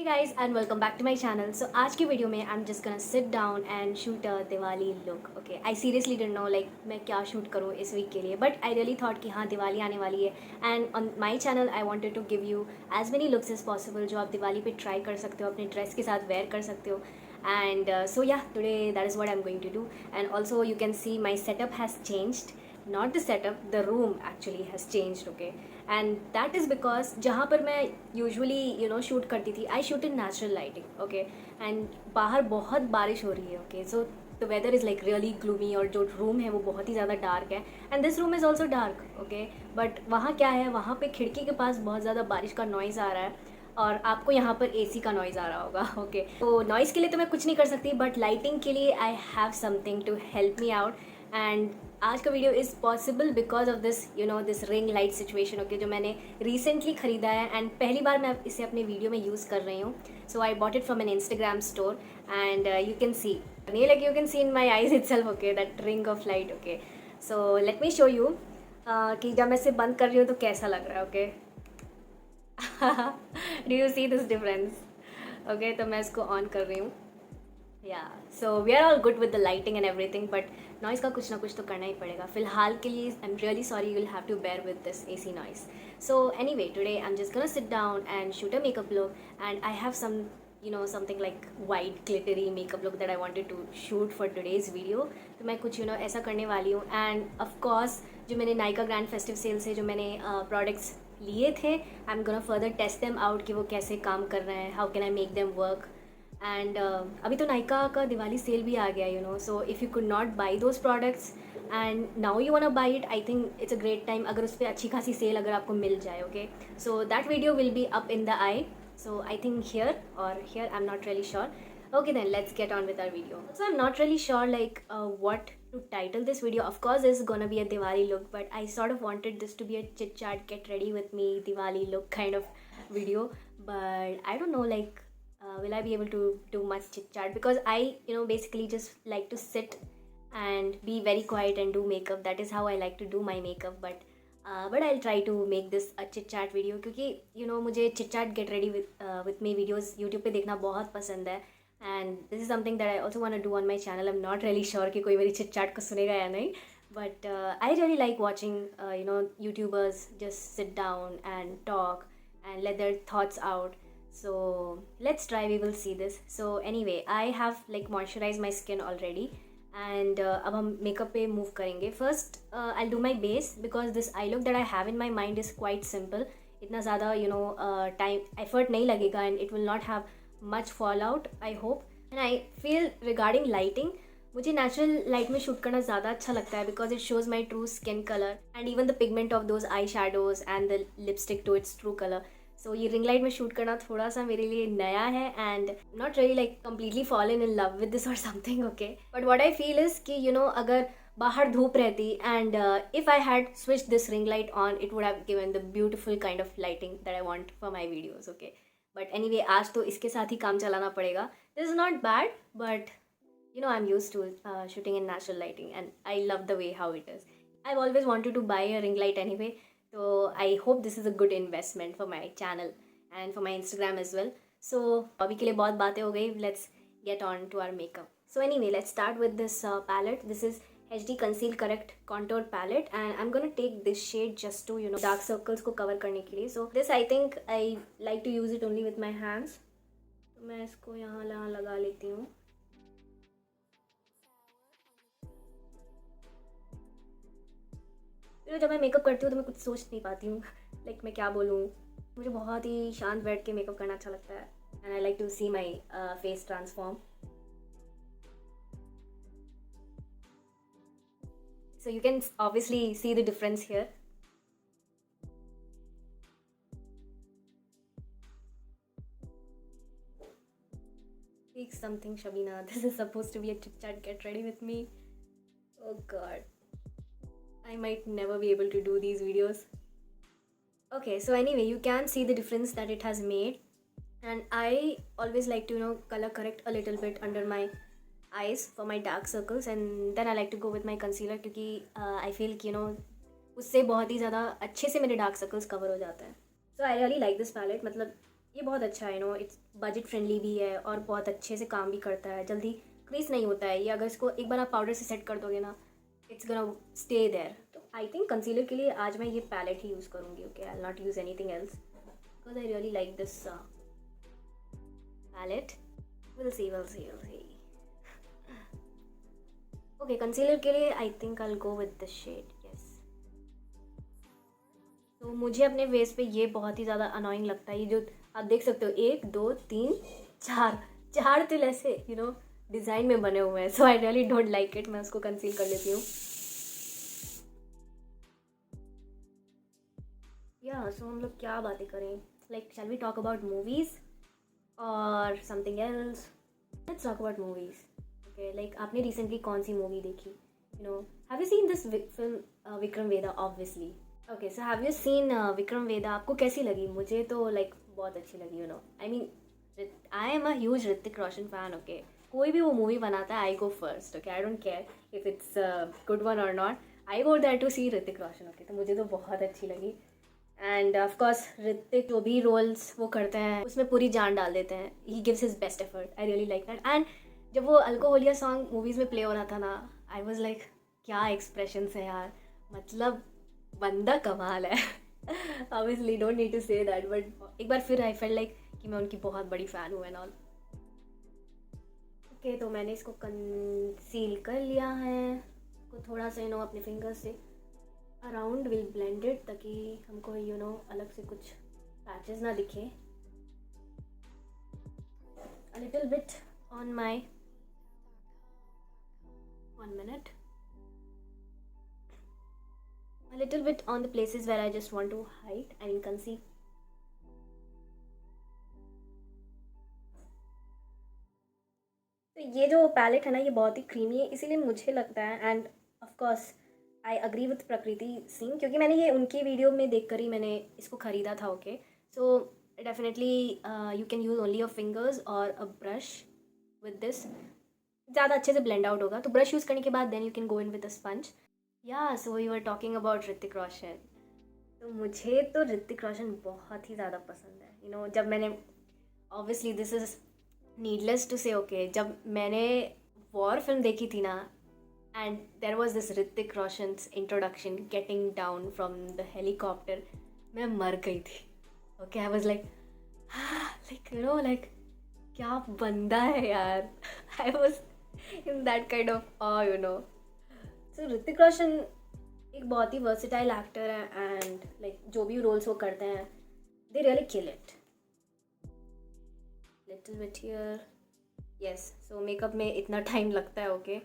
Hey guys and welcome back to my channel. So आज की video में I'm just gonna sit down and shoot a Diwali look. Okay, I seriously didn't know like मैं क्या shoot करूँ इस week के लिए, but I really thought कि हाँ दिवाली आने वाली है and on my channel I wanted to give you as many looks as possible जो आप दिवाली पे ट्राई कर सकते हो, अपने ड्रेस के साथ वेयर कर सकते हो. And so yeah, today that is what I'm going to do. And also you can see my setup has changed. Not the setup, the room actually has changed. Okay, and that is because जहाँ पर मैं usually shoot करती थी, I shoot in natural lighting. Okay, and बाहर बहुत बारिश हो रही है. Okay, so the weather is like really gloomy और जो रूम है वो बहुत ही ज़्यादा डार्क है. And this room is also dark. Okay, but वहाँ क्या है, वहाँ पे खिड़की के पास बहुत ज़्यादा बारिश का नॉइज़ आ रहा है और आपको यहाँ पर एसी का नॉइज़ आ रहा होगा. ओके, तो नॉइज़ के लिए तो मैं कुछ नहीं कर सकती, बट लाइटिंग के लिए I have something to help me out. And आज का video is possible because of this this ring light situation. Okay, जो मैंने रिसेंटली ख़रीदा है एंड पहली बार मैं इसे अपने वीडियो में यूज़ कर रही हूँ. So I bought it from an Instagram store and you can see like you can see in my eyes itself. Okay, that ring of light. Okay, so let me show you कि जब मैं इसे बंद कर रही हूँ तो कैसा लग रहा है. Okay, do you see this difference? Okay, तो मैं इसको ऑन कर रही हूँ. Yeah so we are all good with the lighting and everything, but noise का कुछ ना कुछ तो करना ही पड़ेगा. फिलहाल के लिए I am really sorry, you will have to bear with this AC noise. So anyway, today I am just gonna sit down and shoot a makeup look and I have some something like white glittery makeup look that I wanted to shoot for today's video. तो मैं कुछ ऐसा करने वाली हूँ. And of course जो मैंने Nykaa grand festive cell से जो मैंने प्रोडक्ट्स लिए थे, I am gonna further test them out कि वो कैसे काम कर रहे हैं, how can I make them work. And अभी तो नायका का दिवाली सेल भी आ गया. So if you could not buy those products and now you want to buy it, I think it's a great time अगर उस पर अच्छी खासी सेल अगर आपको मिल जाए. Okay, so that video will be up in the I. So I think here or here, I'm not really sure. Okay, then let's get on with our video. So I'm not really sure like what to title this video. Of course this is gonna be a Diwali look, but I sort of wanted this to be a chit chat, get ready with me Diwali look kind of video. But I don't know like will I be able to do much chit chat, because I basically just like to sit and be very quiet and do makeup. That is how I like to do my makeup. But I'll try to make this a chit chat video, क्योंकि मुझे chit chat get ready with me videos YouTube पे देखना बहुत पसंद है. and this is something that I also want to do on my channel. I'm not really sure कि कोई मेरी chit chat को सुनेगा या नहीं, but I really like watching YouTubers just sit down and talk and let their thoughts out. So let's try, we will see this. So anyway, I have like moisturized my skin already. And अब हम makeup पे move करेंगे. First I do my base, because this I look that I have in my mind is quite simple. इतना ज़्यादा time effort नहीं लगेगा and it will not have much fall out, I hope. And I feel regarding lighting, मुझे natural light में shoot करना ज़्यादा अच्छा लगता है, because it shows my true skin colour and even the pigment of those eye shadows and the lipstick to its true colour. So ये ring light में shoot करना थोड़ा सा मेरे लिए नया है and not really like completely fallen in love with this और something. Okay, but what I feel is कि अगर बाहर धूप रहती and if I had switch this ring light on, it would have given the beautiful kind of lighting that I want for my videos. Okay, but anyway आज तो इसके साथ ही काम चलाना पड़ेगा. This is not bad, but I am used to shooting in natural lighting and I love the way how it is. I've always wanted to buy a ring light anyway. So I hope this is a good investment for my channel and for my Instagram as well. So अभी के लिए बहुत बातें हो गई. Let's get on to our makeup. So anyway, let's start with this palette. This is HD Conceal Correct Contour palette and I'm gonna take this shade just to dark circles को cover करने के लिए. So this I think I like to use it only with my hands. तो मैं इसको यहाँ लगा लेती हूँ. जब मैं मेकअप करती हूँ तो मैं कुछ सोच नहीं पाती हूँ लाइक मैं क्या बोलूँ. मुझे बहुत ही शांत बैठ के मेकअप करना अच्छा लगता है and I like to see my face transform. So you can obviously see the difference here. Speak something, Shabina. This is supposed to be a chit chat. Get ready with me. Oh God. I might never be able to do these videos. Okay, so anyway, you can see the difference that it has made. And I always like to color correct a little bit under my eyes for my dark circles, and then I like to go with my concealer क्योंकि I feel कि उससे बहुत ही ज़्यादा अच्छे से मेरे dark circles cover हो जाते हैं. So I really like this palette. मतलब ये बहुत अच्छा है, इट्स बजट फ्रेंडली भी है और बहुत अच्छे से काम भी करता है, जल्दी क्रीज नहीं होता है ये। अगर इसको एक बार आप पाउडर से सेट कर दोगे ना, इट्स गोना स्टे देयर। तो आई थिंक कंसीलर के लिए आज मैं ये पैलेट ही यूज़ करूँगी। Okay, I will not use anything else because I really like this palette. Will see will see will see. Okay, concealer के लिए I think I will go with this shade. Yes, तो मुझे अपने face पे ये बहुत ही ज़्यादा annoying लगता है। ये जो आप देख सकते हो, 1 2 3 4 तिल ऐसे डिज़ाइन में बने हुए हैं। So I really don't like it. मैं उसको कंसील कर लेती हूँ। या सो हम लोग क्या बातें करें, like shall we talk about movies और something else? Let's talk about movies. Okay, like आपने रिसेंटली कौन सी मूवी देखी? Have you seen this film Vikram Vedha? Obviously. Okay, so have you seen Vikram Vedha? आपको कैसी लगी? मुझे तो लाइक बहुत अच्छी लगी। I mean, I am a huge Hrithik Roshan fan. Okay, कोई भी वो मूवी बनाता है, I go first. Okay, I don't care if it's good one और not, I go there to see Hrithik Roshan. Okay, तो मुझे तो बहुत अच्छी लगी। एंड ऑफकोर्स ऋतिक जो भी रोल्स वो करते हैं उसमें पूरी जान डाल देते हैं। He gives his best effort. I really like that. And जब वो अल्कोहलिया सॉन्ग मूवीज़ में प्ले हो रहा था ना, आई वॉज लाइक क्या एक्सप्रेशंस है यार, मतलब बंदा कमाल है। Obviously don't need to say that, but एक बार फिर आई फेल्ट लाइक कि मैं उनकी बहुत बड़ी फ़ैन हूँ एंड ऑल। ओके, तो मैंने इसको कंसील कर लिया है। इसको थोड़ा सा अपने फिंगर से अराउंड विल ब्लेंडेड, ताकि हमको अलग से कुछ पैचेस ना दिखे। A little bit on my 1 minute, a little bit on the places where I just want to hide, I mean conceal. तो ये जो पैलेट है ना, ये बहुत ही क्रीमी है, इसीलिए मुझे लगता है। End of course I agree with प्रकृति सिंह, क्योंकि मैंने ये उनकी वीडियो में देखकर ही मैंने इसको ख़रीदा था। Okay, so definitely you can use only your fingers और अ ब्रश विद दिस। ज़्यादा अच्छे से ब्लेंड आउट होगा। तो ब्रश यूज़ करने के बाद then you can go in with a sponge. या so we were talking about Hrithik Roshan. तो मुझे तो ऋतिक रोशन बहुत ही ज़्यादा पसंद है। जब मैंने, obviously this is needless to say, okay, जब मैंने वॉर फिल्म देखी थी ना, and there was this Hrithik Roshan's introduction getting down from the helicopter, मैं मर गई थी। Okay, I was like like क्या बंदा है यार। I was in that kind of so Hrithik Roshan एक बहुत ही वर्सिटाइल एक्टर है। एंड लाइक जो भी रोल्स वो करते हैं, they really kill it. Little bit here. Yes, so makeup में इतना टाइम लगता है। Okay,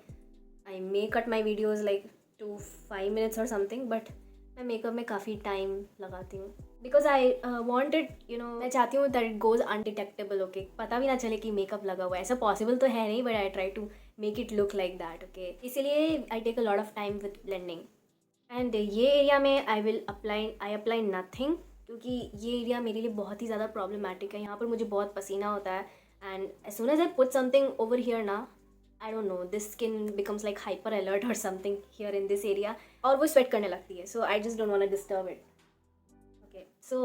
I may cut my videos like 2-5 minutes और समथिंग, बट मैं मेकअप में काफ़ी टाइम लगाती हूँ बिकॉज आई वॉन्ट इट मैं चाहती हूँ that it goes undetectable. Okay, पता भी ना चले कि मेकअप लगा हुआ है। ऐसा पॉसिबल तो है नहीं, but I try to make it look like that. Okay, इसीलिए I take a lot of time with blending. And ये एरिया में आई अप्लाई नथिंग, क्योंकि ये एरिया मेरे लिए बहुत ही ज़्यादा प्रॉब्लमेटिक है। यहाँ पर मुझे बहुत पसीना होता है। And as soon as I put something over here ना, I don't know, this skin becomes like hyper alert और something here in this area, और वो स्वेट करने लगती है। So I just don't want to disturb it. Okay, so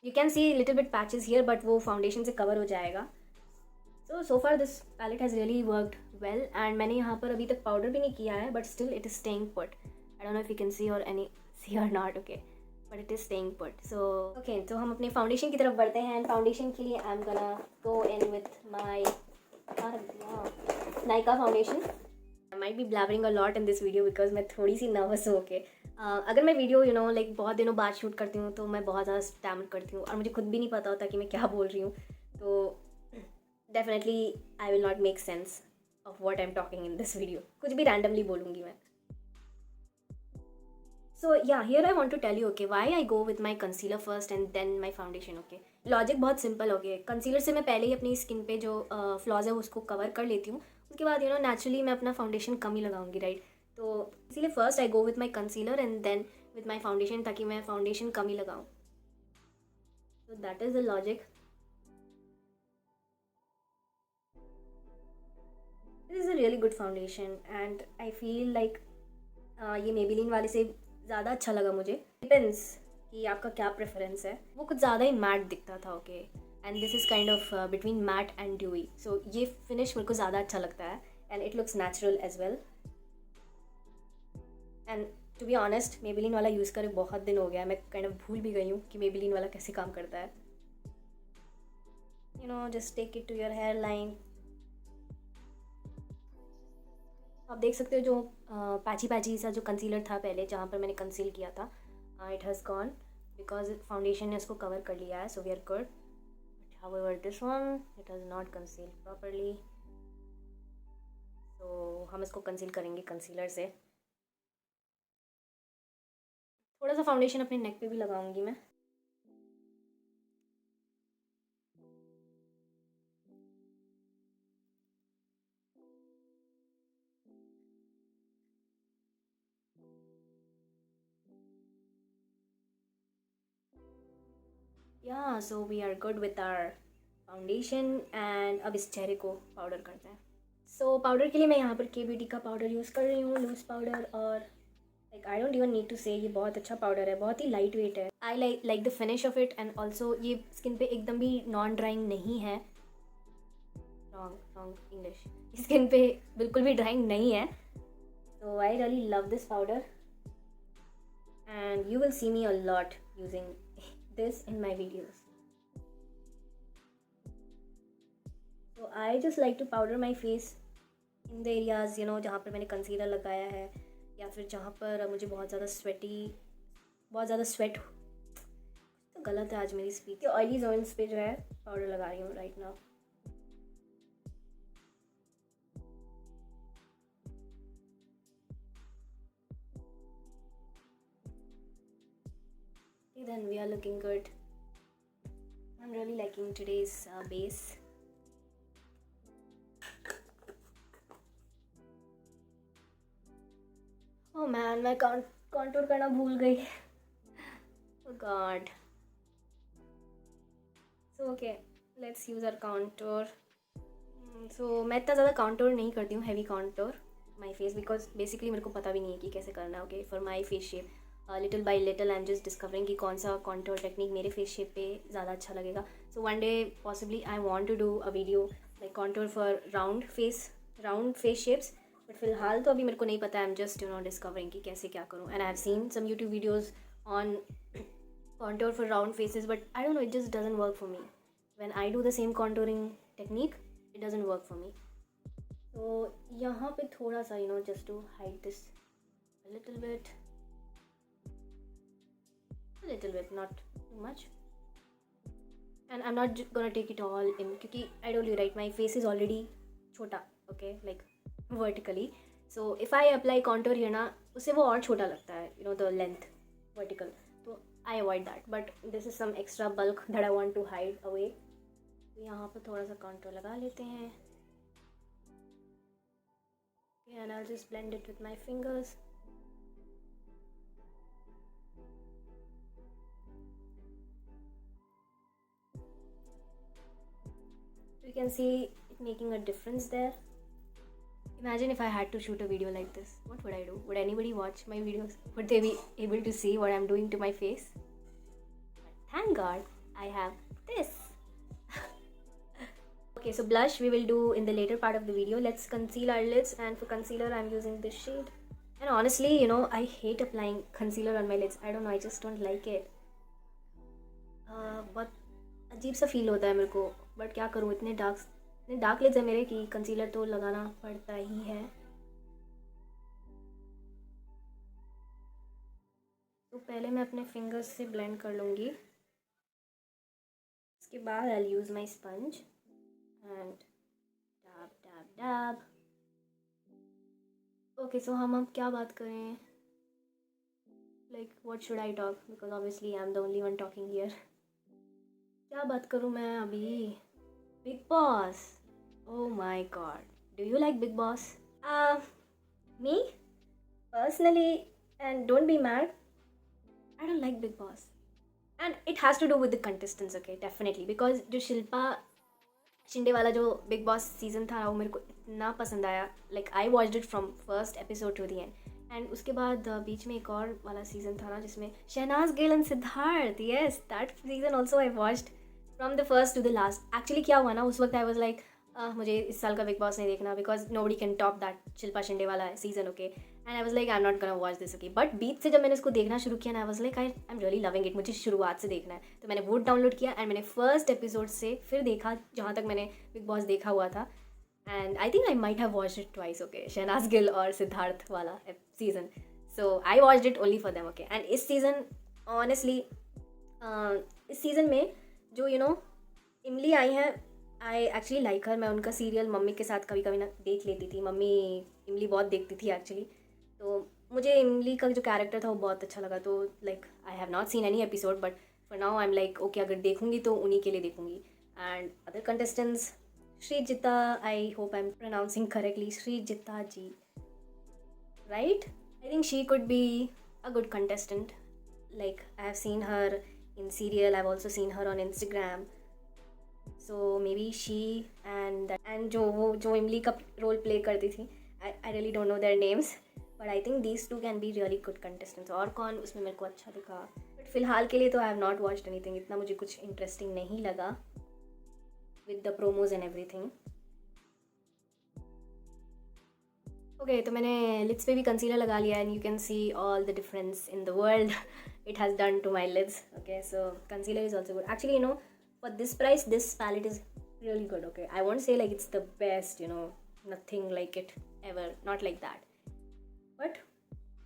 you can see little bit patches here, but वो foundation से cover हो जाएगा। So far this palette has really worked well. And मैंने यहाँ पर अभी तक पाउडर भी नहीं किया है, but still it is staying put. I don't know if you can see और not. Okay, but it is staying put. So okay, तो हम अपने फाउंडेशन की तरफ बढ़ते हैं। एंड फाउंडेशन के लिए I am gonna go in with my Nykaa foundation. I might be blabbering a lot in this video because मैं थोड़ी सी नर्वस हूँ। ओके, अगर मैं वीडियो लाइक बहुत दिनों बाद शूट करती हूँ तो मैं बहुत ज़्यादा स्टैमर करती हूँ और मुझे खुद भी नहीं पता होता कि मैं क्या बोल रही हूँ। तो definitely I will not make sense of what I am talking in this video. कुछ भी रैंडमली बोलूँगी मैं। So yeah, here I want to tell you, okay, why I go with my concealer first and then my foundation. Okay, logic बहुत simple हो गया। Concealer से मैं पहले ही अपनी स्किन पे जो फ्लॉज है उसको कवर कर लेती हूँ। उसके बाद नेचुरली मैं अपना फाउंडेशन कम ही लगाऊंगी, राइट? तो इसीलिए first I go with my concealer and then with my foundation, ताकि मैं फाउंडेशन कम ही लगाऊँ। तो that is the logic. This is a really good foundation and I feel like ये मेबेलिन वाले से ज़्यादा अच्छा लगा मुझे। डिपेंड्स कि आपका क्या प्रेफरेंस है, वो कुछ ज़्यादा ही मैट दिखता था. Okay, and this is kind of between matte and dewy. So ये फिनिश मेरे को ज़्यादा अच्छा लगता है and it looks natural as well. And to be honest, Maybelline वाला यूज़ करे बहुत दिन हो गया, मैं काइंड ऑफ भूल भी गई हूँ कि मेबेलिन वाला कैसे काम करता है. You know, just take it to your hairline. आप देख सकते हो जो पैची पैची सा जो कंसीलर था पहले जहाँ पर मैंने कंसील किया था, it has gone because foundation ने उसको कवर कर लिया है. So we are good. But however this one, it has not conceal properly. तो हम इसको कंसील करेंगे कंसीलर से. थोड़ा सा फाउंडेशन अपने नेक पे भी लगाऊंगी मैं. Yeah so we are good with our foundation. And अब इस चेहरे को पाउडर करते हैं. सो पाउडर के लिए मैं यहाँ पर के ब्यूटी का पाउडर यूज़ कर रही हूँ, लूज़ पाउडर. और like I don't even need to say, ये बहुत अच्छा पाउडर है, बहुत ही लाइट वेट है. I like the finish off it. And also ये स्किन पे एकदम भी नॉन ड्राइंग नहीं है. Wrong English. स्किन पे बिल्कुल भी ड्राइंग नहीं है. So I really love this powder and you will see me a lot using this in my videos. So I just like to powder my face in the areas, you know, जहाँ पर मैंने concealer लगाया है या फिर जहाँ पर मुझे बहुत ज़्यादा स्वेट. तो गलत है आज मेरी स्पीच. ऑयली जोन्स पे जो है पाउडर लगा रही हूँ right now. Then we are looking good. I'm really liking today's base. Oh man, मैं contour करना भूल गई. Oh god. So okay, let's use our contour. So मैं इतना ज़्यादा contour नहीं करती हूँ, heavy contour my face because basically मेरे को पता भी नहीं है कि कैसे करना है. Okay, for my face shape, little by little I'm just discovering कि कौन सा contour technique मेरे face shape पे ज़्यादा अच्छा लगेगा. So one day possibly I want to do a video like contour for round face shapes. But फिलहाल तो अभी मेरे को नहीं पता. I am just you know discovering कि कैसे क्या करूँ. And I have seen some YouTube videos on contour for round faces, but I don't know, it just doesn't work for me. When I do the same contouring technique, it doesn't work for me. So यहाँ पे थोड़ा सा you know just to hide this a little bit, not too much. And I'm not gonna take it all in क्योंकि I told you right, my face is already छोटा, okay, like vertically. So if I apply contour here ना, उससे वो और छोटा लगता है, you know, the length vertical. तो I avoid that. But this is some extra bulk that I want to hide away. तो यहाँ पर थोड़ा सा contour लगा लेते हैं. And I'll just blend it with my fingers. You can see it making a difference there. Imagine if I had to shoot a video like this. What would I do? Would anybody watch my videos? Would they be able to see what I'm doing to my face? But thank God I have this. Okay, so blush we will do in the later part of the video. Let's conceal our lids, and for concealer I'm using this shade. And honestly, you know, I hate applying concealer on my lids. I don't know, I just don't like it. बहुत अजीब सा feel होता है मेरे को. But क्या करूँ, इतने डार्क लिड्स है मेरे कि कंसीलर तो लगाना पड़ता ही है. तो पहले मैं अपने फिंगर्स से ब्लेंड कर लूँगी. इसके बाद I use my sponge and dab. Okay, so हम अब क्या बात करें? Like what should I talk, because obviously I am the only one talking here. क्या बात करूँ मैं अभी? Bigg Boss. Oh my god. Do you like Big Boss? Me? Personally, and don't be mad, I don't like Big Boss. And it has to do with the contestants, okay? Definitely. Because जो शिल्पा शिंदे वाला जो Big Boss season था वो मेरे को इतना पसंद आया. Like I watched it from first episode to the end. And उसके बाद बीच में एक और वाला सीज़न था ना जिसमें Shehnaaz Gill and Sidharth, yes that season also I watched from the first to the last. Actually क्या हुआ ना, उस वक्त आई वॉज लाइक मुझे इस साल का बिग बॉस नहीं देखना because nobody can top that Shilpa Shinde वाला season, okay. And I was like I am not gonna watch this, okay. But बीच से जब मैंने उसको देखना शुरू किया ना, I was like I am really loving it, मुझे शुरुआत से देखना है। तो मैंने वो डाउनलोड किया एंड मैंने फर्स्ट एपिसोड से फिर देखा जहाँ तक मैंने बिग बॉस देखा हुआ था। And I think I might have watched it twice, okay, Shehnaaz Gill और सिद्धार्थ वाला season. So I watched it only for them, okay. And इस सीज़न ऑनेस्टली इस सीज़न में जो इमली आई हैं, आई एक्चुअली लाइक हर। मैं उनका सीरियल मम्मी के साथ कभी कभी ना देख लेती थी, मम्मी इमली बहुत देखती थी एक्चुअली। तो मुझे इमली का जो कैरेक्टर था वो बहुत अच्छा लगा। तो like I have not seen any episode but for now I am like okay, अगर देखूंगी तो उन्हीं के लिए देखूंगी। And other contestants, Shrijita, I hope I am pronouncing correctly, Shrijita ji, right? I think she could be a good contestant. Like I have seen her in serial, I've also seen her on Instagram. So maybe she and जो इमली का role play करती थी, I really don't know their names, but I think these two can be really good contestants. और कौन उसमें मेरे को अच्छा दिखा, बट फिलहाल के लिए तो I have not watched anything. इतना मुझे कुछ इंटरेस्टिंग नहीं लगा with the promos and everything. Okay, तो मैंने लिप्स पे भी कंसीलर लगा लिया and you can see all the difference in the world it has done to my lips, okay. So concealer is also good actually, for this price this palette is really good, okay. I won't say like it's the best, nothing like it ever, not like that, but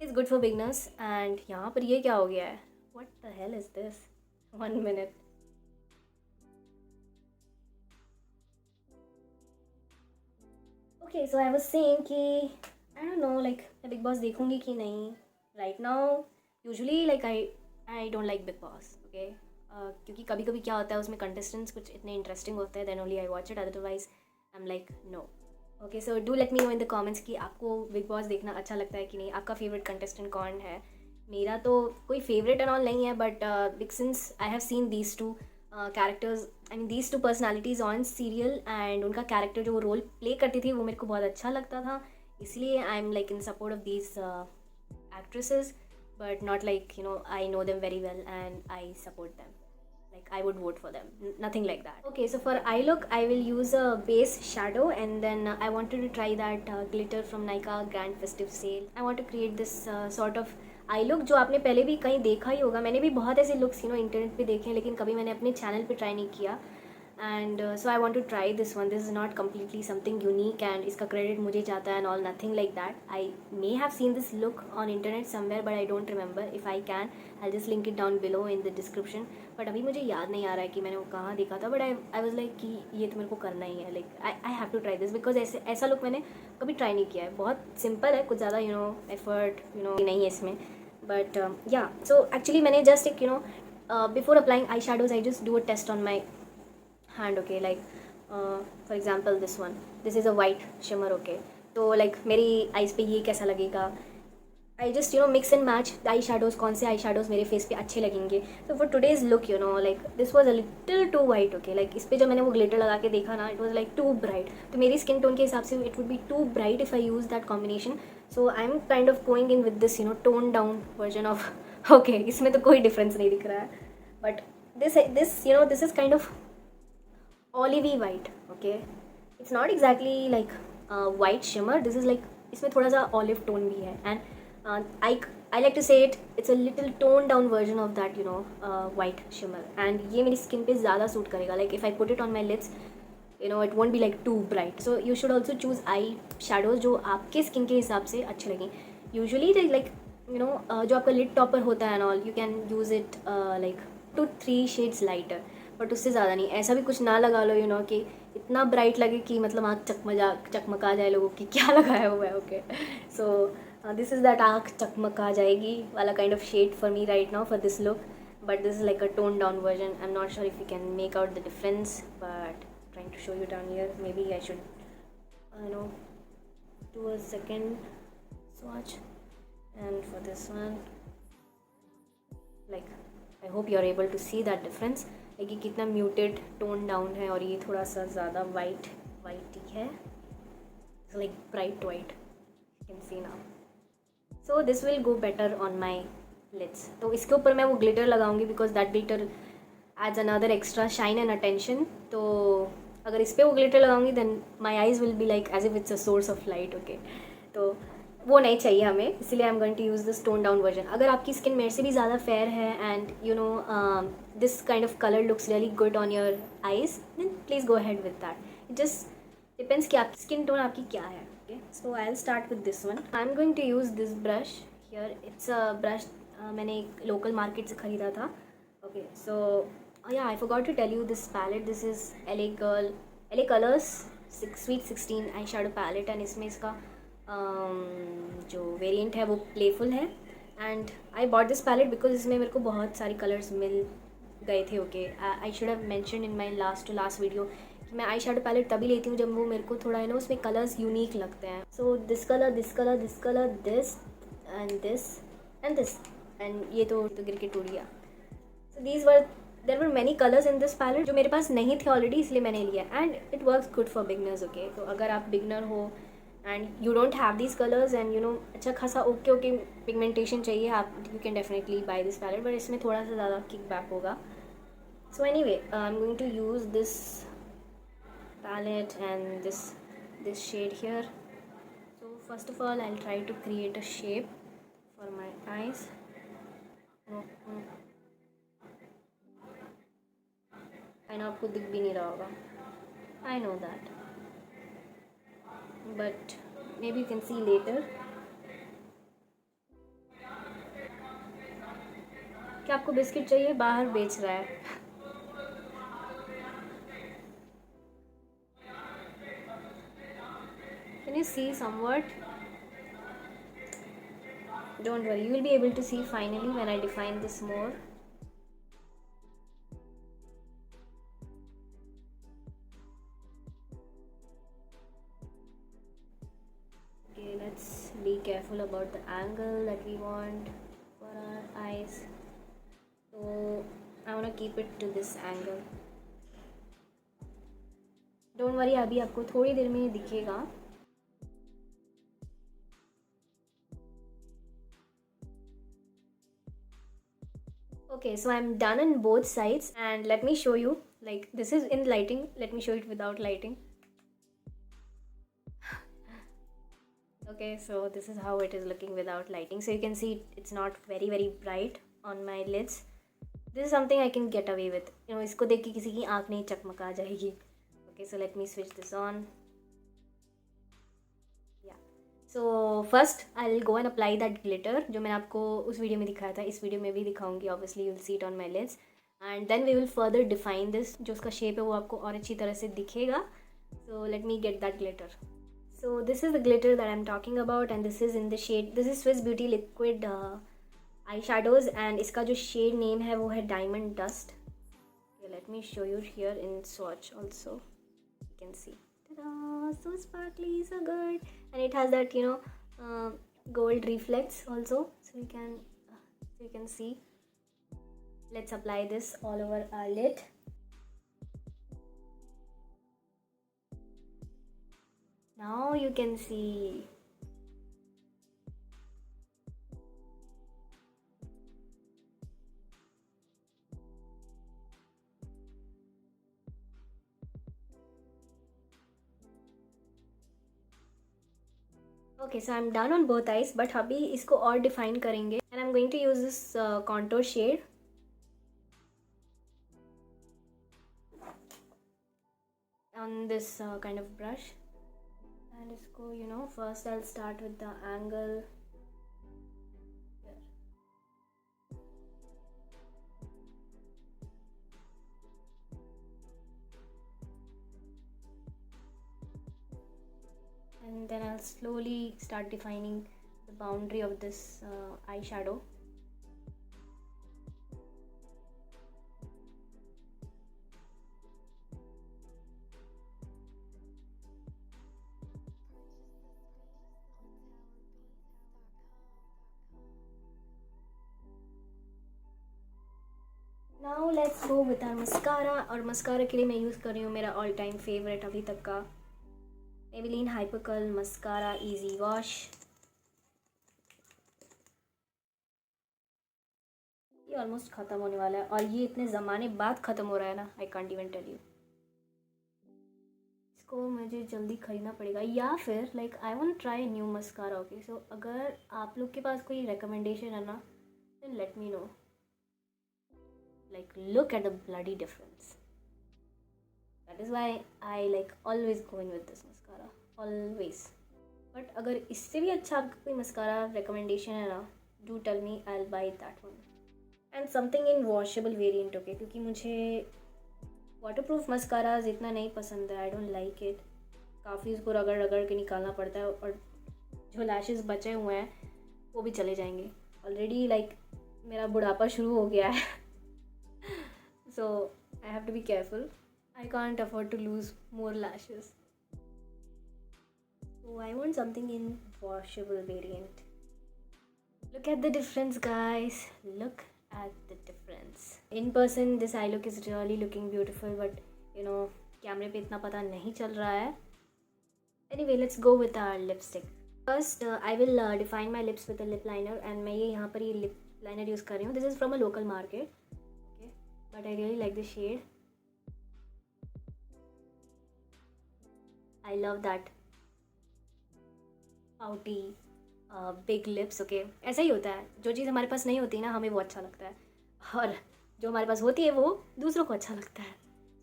it's good for beginners. And यहाँ पर ये क्या हो गया है, what the hell is this, 1 minute. Okay, so I was saying कि आई don't know like मैं big boss देखूंगी कि नहीं right now. Usually like I don't like big boss, okay, क्योंकि कभी कभी क्या होता है उसमें कंटेस्टेंट्स कुछ इतने इंटरेस्टिंग होते हैं, then only I watch it, otherwise I am like no, okay. So do let me know in the comments कि आपको बिग बॉस देखना अच्छा लगता है कि नहीं, आपका फेवरेट कंटेस्टेंट कौन है। मेरा तो कोई फेवरेट एंड ऑल नहीं है, but since I have seen these two characters, I mean these two personalities on serial, and उनका कैरेक्टर जो वो रोल प्ले करती थी वो मेरे को बहुत अच्छा लगता था, इसलिए I am like in support of these actresses, but not like I know them very well and I support them, like I would vote for them, nothing like that. Okay, so for eye look I will use a base shadow, and then I wanted to try that glitter from Nykaa Grand Festive Sale. I want to create this sort of I look जो आपने पहले भी कहीं देखा ही होगा। मैंने भी बहुत ऐसे लुक्स इंटरनेट पे देखे हैं, लेकिन कभी मैंने अपने चैनल पे ट्राई नहीं किया। And so I want to try this one, this is not completely something unique and इसका क्रेडिट मुझे जाता है and all, nothing like that. I may have seen this look on internet somewhere but I don't remember, if I can I just link it down below in the description, but अभी मुझे याद नहीं आ रहा है कि मैंने वो कहाँ देखा था, बट आई वाज लाइक कि ये तो मेरे को करना ही है, like I have to try this because ऐसा लुक मैंने कभी ट्राई नहीं किया है। बहुत सिंपल है, कुछ ज़्यादा एफर्ट नहीं है इसमें, but yeah, so actually मैंने just एक before applying eyeshadows I just do a test on my hand, okay, like for example this is a white shimmer, okay, तो like मेरी eyes पे ये कैसा लगेगा, I just mix and match the eyeshadows, कौन से eyeshadows मेरे face पे अच्छे लगेंगे। so for today's look like this was a little too white, okay, like इस पे जब मैंने वो glitter लगा के देखा ना, it was like too bright, तो मेरी skin tone के हिसाब से it would be too bright if I use that combination, so I'm kind of going in with this toned down version of okay, इसमें तो कोई difference नहीं दिख रहा है, but this is kind of olivey white, okay, it's not exactly like white shimmer, this is like इसमें थोड़ा सा olive tone भी है, and I like to say it's a little toned down version of that white shimmer, and ये मेरी skin पे ज़्यादा suit करेगा, like if I put it on my lips it won't be like too bright, so you should also choose eye shadows जो आपके skin के हिसाब से अच्छे लगें। usually they like जो आपका lid topper होता है and all, you can use it like 2-3 shades lighter, but उससे ज़्यादा नहीं, ऐसा भी कुछ ना लगा लो कि इतना ब्राइट लगे कि मतलब आँख चकमका जाए लोगों की क्या लगाया हुआ है, okay. So this is that आँख चकमका जाएगी वाला kind of shade for me right now for this look, but this is like a tone down version, I am not sure if you can make out the difference, but trying to show you down here, maybe I should do a second swatch, and for this one like I hope you are able to see that difference, like ये कितना muted tone down है और ये थोड़ा सा ज़्यादा white ही है, like bright white, you can see now, so this will go better on my lids. तो इसके ऊपर मैं वो ग्लिटर लगाऊंगी because that glitter adds another extra shine and attention. तो अगर इस पर वो ग्लिटर लगाऊंगी then my eyes will be like as if it's a source of light. Okay, तो वो नहीं चाहिए हमें, इसलिए I am going to use this tone down version. अगर आपकी स्किन मेरे से भी ज़्यादा फेयर है and you know this kind of colour looks really good on your eyes, then please go ahead with that. It just depends कि आपकी skin tone आपकी क्या है. Okay, so I will start with this one. I am going to use this brush here. It's a brush मैंने एक local market से ख़रीदा था. Okay, so yeah, I forgot to tell you this palette. This is LA Colors Sweet 16 eye shadow palette. And इसमें इसका जो variant है वो प्लेफुल है. And I bought this palette because इसमें मेरे को बहुत सारे कलर्स मिल गए थे. Okay, I should have mention in my last to last video कि मैं आई शेडो पैलेट तभी लेती हूँ जब वो मेरे को थोड़ा है ना उसमें कलर्स यूनिक लगते हैं. So this colour, this colour, this colour, this and this and this, and ये तो गिर के टूट गया. So these were there were many colours in this palette जो मेरे पास नहीं थे ऑलरेडी, इसलिए मैंने लिया. And it works good for beginners. Okay, तो अगर आप बिगनर हो and you don't have this colours and you know अच्छा खासा ओके पिगमेंटेशन चाहिए, आप you can definitely buy this palette. But इसमें थोड़ा सा ज़्यादा किक बैक होगा. So anyway, I am going to use this palette and this shade here. So first of all I will try to create a shape for my eyes. I know आपको दिख भी नहीं रहा होगा, I know that, but maybe you can see later. क्या आपको biscuit चाहिए? बाहर बेच रहा है. Can you C somewhat? Don't worry, you will be able to see finally when I define this more. Let's be careful about the angle that we want for our eyes. So I want to keep it to this angle. Don't worry, अभी आपको थोड़ी देर में दिखेगा. Okay, so I'm done on both sides and let me show you, like this is in lighting, let me show it without lighting. Okay, so this is how it is looking without lighting. So you can see it's not very bright on my lids. This is something I can get away with. You know, इसको देख के किसी की आँख नहीं चकमका जाएगी. Okay, so let me switch this on. Yeah. So first I'll go and apply that glitter जो मैंने आपको उस वीडियो में दिखाया था, इस वीडियो में भी दिखाऊंगी. Obviously you'll see it on my lids. And then we will further define this. जो उसका shape है वो आपको और अच्छी तरह से दिखेगा. So let me get that glitter. So this is the glitter that I'm talking about and this is in the shade, this is Swiss Beauty liquid eyeshadows and इसका जो shade name है वो है Diamond Dust. Okay, let me show you here in swatch also. You can see. Ta-da! So sparkly, so good, and it has that, you know, gold reflex also. So you can see. Let's apply this all over our lid. Now you can see. Okay, so I'm done on both eyes, but अभी इसको और define करेंगे and I'm going to use this contour shade. On this kind of brush. And इसको, you know, first I'll start with the angle here. And then I'll slowly start defining the boundary of this eyeshadow. Now let's go with our mascara. और mascara के लिए मैं use कर रही हूँ मेरा all time favourite अभी तक का Maybelline Hypercurl Mascara Easy Wash. Almost ख़त्म होने वाला है और ये इतने ज़माने बाद ख़त्म हो रहा है ना, I can't even tell you. इसको मुझे जल्दी ख़रीदना पड़ेगा या फिर like I want try new mascara. Okay, so अगर आप लोग के पास कोई रिकमेंडेशन है ना, then let me know. Like, look at the bloody difference. That is why I like always going with this mascara, always. But अगर इससे भी अच्छा आपका कोई मस्कारा रिकमेंडेशन है ना, do tell me, I'll buy that one. And something in washable variant, okay? क्योंकि मुझे waterproof मस्काराज इतना नहीं पसंद है, I don't like it. काफ़ी उसको रगड़ रगड़ के निकालना पड़ता है और जो लैशेस बचे हुए हैं वो भी चले जाएंगे। ऑलरेडी लाइक मेरा बुढ़ापा शुरू हो गया है। So I have to be careful. I can't afford to lose more lashes. So I want something in washable variant. Look at the difference, guys. Look at the difference. In person, this eye look is really looking beautiful, but you know, camera पे इतना पता नहीं चल रहा है. Anyway, let's go with our lipstick. First, I will define my lips with a lip liner, and मैं ये यहाँ पर ये lip liner use कर रही हूँ. This is from a local market. But I really like the shade. I love that pouty big lips. Okay, ऐसा ही होता है, जो चीज़ हमारे पास नहीं होती ना हमें वो अच्छा लगता है, और जो हमारे पास होती है वो दूसरों को अच्छा लगता है।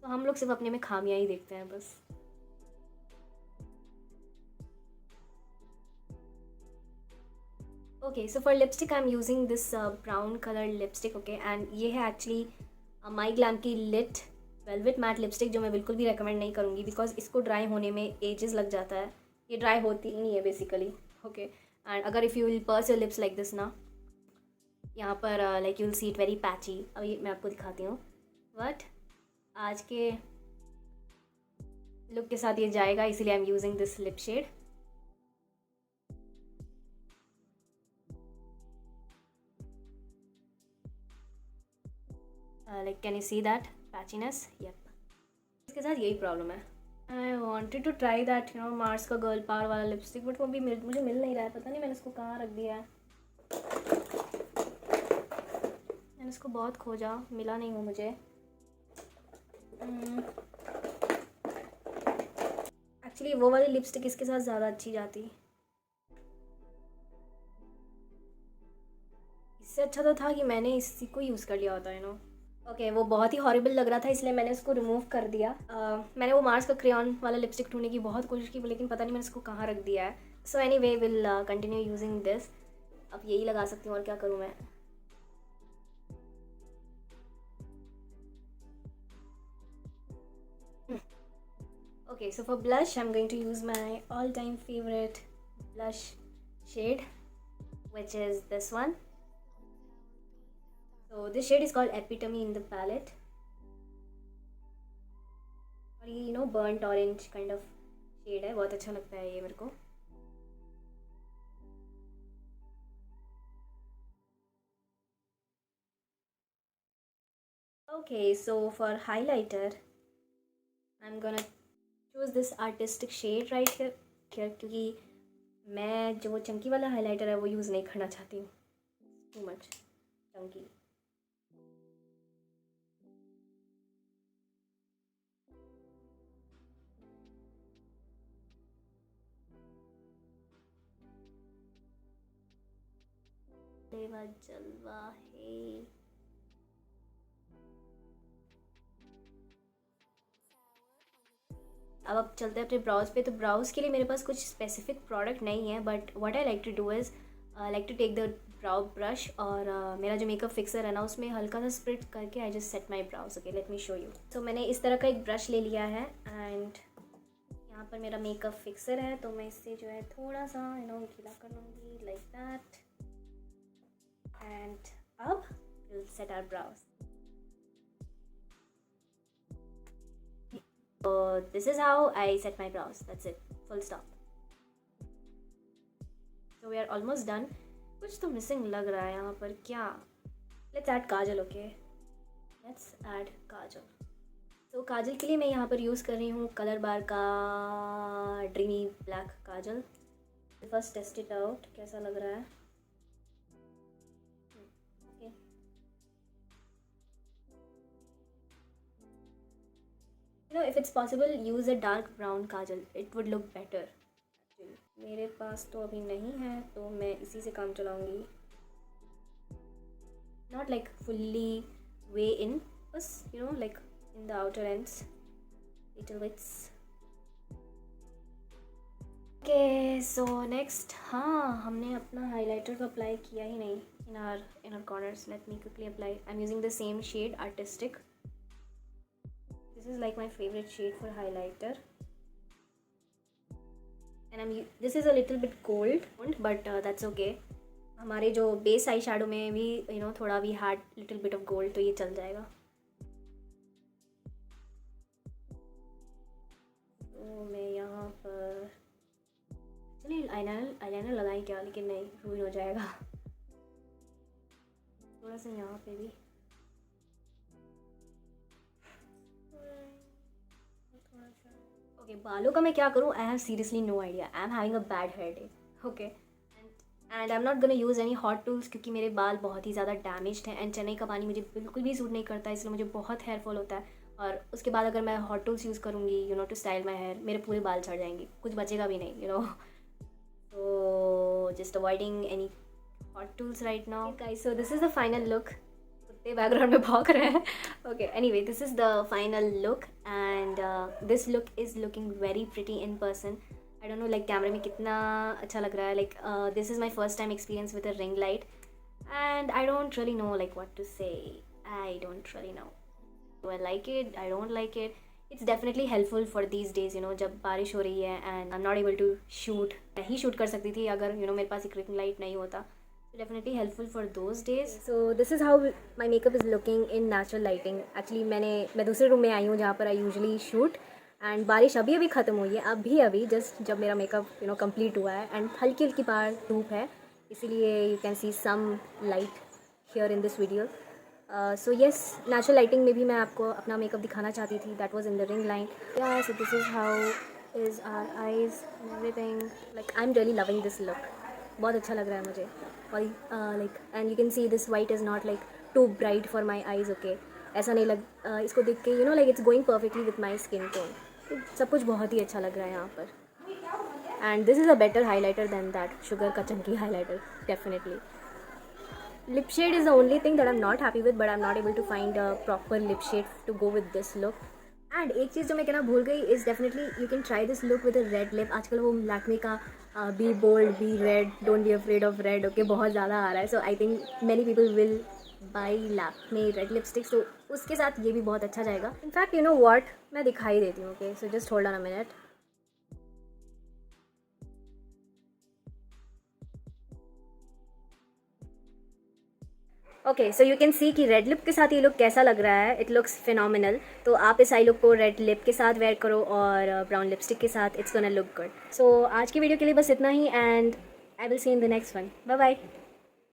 तो हम लोग सिर्फ अपने में खामियां ही देखते हैं बस। Okay, so for lipstick I'm using this brown color lipstick. Okay, and ये है actually माई ग्लैम की लिट वेलवेट मैट लिपस्टिक, जो मैं बिल्कुल भी रेकमेंड नहीं करूँगी बिकॉज इसको ड्राई होने में एजेस लग जाता है। ये ड्राई होती ही नहीं है बेसिकली। ओके, एंड अगर if you will purse your lips like this ना, यहाँ पर like you will see it very patchy. अभी मैं आपको दिखाती हूँ, बट आज के लुक के साथ ये जाएगा, इसीलिए I am using this lip shade. Like can you see that patchiness? Yup, इसके साथ यही प्रॉब्लम है। I wanted to try that you know Mars का गर्ल पावर वाला लिपस्टिक, बट वो भी मुझे मिल नहीं रहा है। पता नहीं मैंने इसको कहाँ रख दिया है। मैंने इसको बहुत खोजा, मिला नहीं वो मुझे। एक्चुअली वो वाली लिपस्टिक इसके साथ ज़्यादा अच्छी जाती। इससे अच्छा तो था कि मैंने इसी को यूज़ कर लिया होता है नो। ओके, वो बहुत ही हॉरिबल लग रहा था इसलिए मैंने उसको रिमूव कर दिया। मैंने वो मार्स का क्रेयॉन वाला लिपस्टिक ढूंढने की बहुत कोशिश की, लेकिन पता नहीं मैंने इसको कहाँ रख दिया है। So anyway will continue using this. अब यही लगा सकती हूँ, और क्या करूँ मैं। Okay, so for blush I am going to use my all time favourite blush shade, which is this one. So this shade is called Epitome in the palette. और ये you know burnt orange kind of shade है, बहुत अच्छा लगता है ये मेरे को। Okay, so for highlighter I'm gonna choose this artistic shade right here क्योंकि मैं जो चंकी वाला हाइलाइटर है वो यूज़ नहीं करना चाहती हूँ, टू मच चंकी। जलवा है। अब चलते हैं अपने ब्राउज पे। तो ब्राउज के लिए मेरे पास कुछ स्पेसिफिक प्रोडक्ट नहीं है, but what I like to do is like to take the brow brush और मेरा जो मेकअप फिक्सर है ना उसमें हल्का सा स्प्रिट करके I just set my browse. Okay, late me show you. तो मैंने इस तरह का एक ब्रश ले लिया है एंड यहाँ पर मेरा मेकअप फिक्सर है, तो मैं इससे जो है थोड़ा सा यू नो गीला कर लूँगी like that. And up we'll set our brows. So this is how I set my brows. That's it. Full stop. So we are almost done. कुछ तो missing लग रहा है यहाँ पर क्या? Let's add Kajal. Okay. Let's add Kajal. So काजल के लिए मैं यहाँ पर यूज़ कर रही हूँ कलर बार का dreamy black kajal. First test it out कैसा लग रहा है। You know, if it's possible, use a dark brown kajal. It would look better. मेरे पास तो अभी नहीं है, तो मैं इसी से काम चलाऊँगी. Not like fully way in, बस you know like in the outer ends, little bits. Okay, so next, हाँ हमने अपना highlighter को apply किया ही नहीं in our inner corners. Let me quickly apply. I'm using the same shade, Artistic. This is like my favorite shade for highlighter, and this is a little bit cold, but that's okay. हमारे जो base eye shadow में भी you know थोड़ा भी had little bit of gold, तो ये चल जाएगा. तो मैं यहाँ पर चलिए आईलाइनर लगाएं क्या, लेकिन नहीं, रूइन हो जाएगा. थोड़ा सा यहाँ पे भी. ओके, बालों का मैं क्या करूँ? I have seriously no idea. I am having a bad hair day. Okay, and I am not gonna use any hot tools, क्योंकि मेरे बाल बहुत ही ज़्यादा डैमेज्ड हैं, एंड चेन्नई का पानी मुझे बिल्कुल भी सूट नहीं करता, इसलिए मुझे बहुत हेयर फॉल होता है. और उसके बाद अगर मैं हॉट टूल्स यूज़ करूँगी you know to style my hair, मेरे पूरे बाल झड़ जाएंगे, कुछ बचेगा भी नहीं, you know. So just avoiding any hot tools right now. Okay guys, so this is the final look. कुत्ते बैकग्राउंड में भौंक रहे हैं. Okay, anyway, this is the final look, and this look is looking very pretty in person. I don't know like कैमरे में कितना अच्छा लग रहा है. Like this is my first time experience with a ring light, and I don't really know like what to say. I don't really know. Do I like it? I don't like it. It's definitely helpful for these days, you know, जब बारिश हो रही है and I'm not able to shoot. मैं ही shoot कर सकती थी अगर you know मेरे पास एक रिंग लाइट नहीं होता. So definitely helpful for those days. So this is how my makeup is looking in natural lighting. Actually मैं दूसरे रूम में आई हूँ जहाँ पर I usually shoot, and बारिश अभी ख़त्म हुई है, अभी जस्ट जब मेरा मेकअप you know कंप्लीट हुआ है, and हल्की बार धूप है, इसीलिए you can see some light here in this video. So yes, natural lighting में भी मैं आपको अपना मेकअप दिखाना चाहती थी. That was in the ring light. Yeah, so this is how is our eyes and everything. Like I'm really loving this look. बहुत अच्छा लग रहा है मुझे. और like and you can see this white is not like too bright for my eyes. Okay, ऐसा नहीं इसको देख के you know like it's going perfectly with my skin tone. तो सब कुछ बहुत ही अच्छा लग रहा है यहाँ पर. And this is a better highlighter than that sugar का chunky highlighter, definitely. Lip shade is the only thing that I'm not happy with, but I'm not able to find a proper lip shade to go with this look. And एक चीज़ जो मैं कहना भूल गई is definitely you can try this look with a red lip. आजकल वो Lakme का be bold, be red, don't be afraid of red, okay, बहुत ज़्यादा आ रहा है. So I think many people will buy Lakme red lipsticks, तो उसके साथ ये भी बहुत अच्छा जाएगा. In fact, you know what, मैं दिखाई देती हूँ. Okay, so just hold on a minute. Okay, so you can सी कि रेड लिप के साथ ये लुक कैसा लग रहा है. It looks phenomenal. तो आप इस आई लुक को रेड लिप के साथ वेयर करो और ब्राउन लिपस्टिक के साथ. It's gonna look good. So आज की वीडियो के लिए बस इतना ही, and I will see in the next one. Bye bye.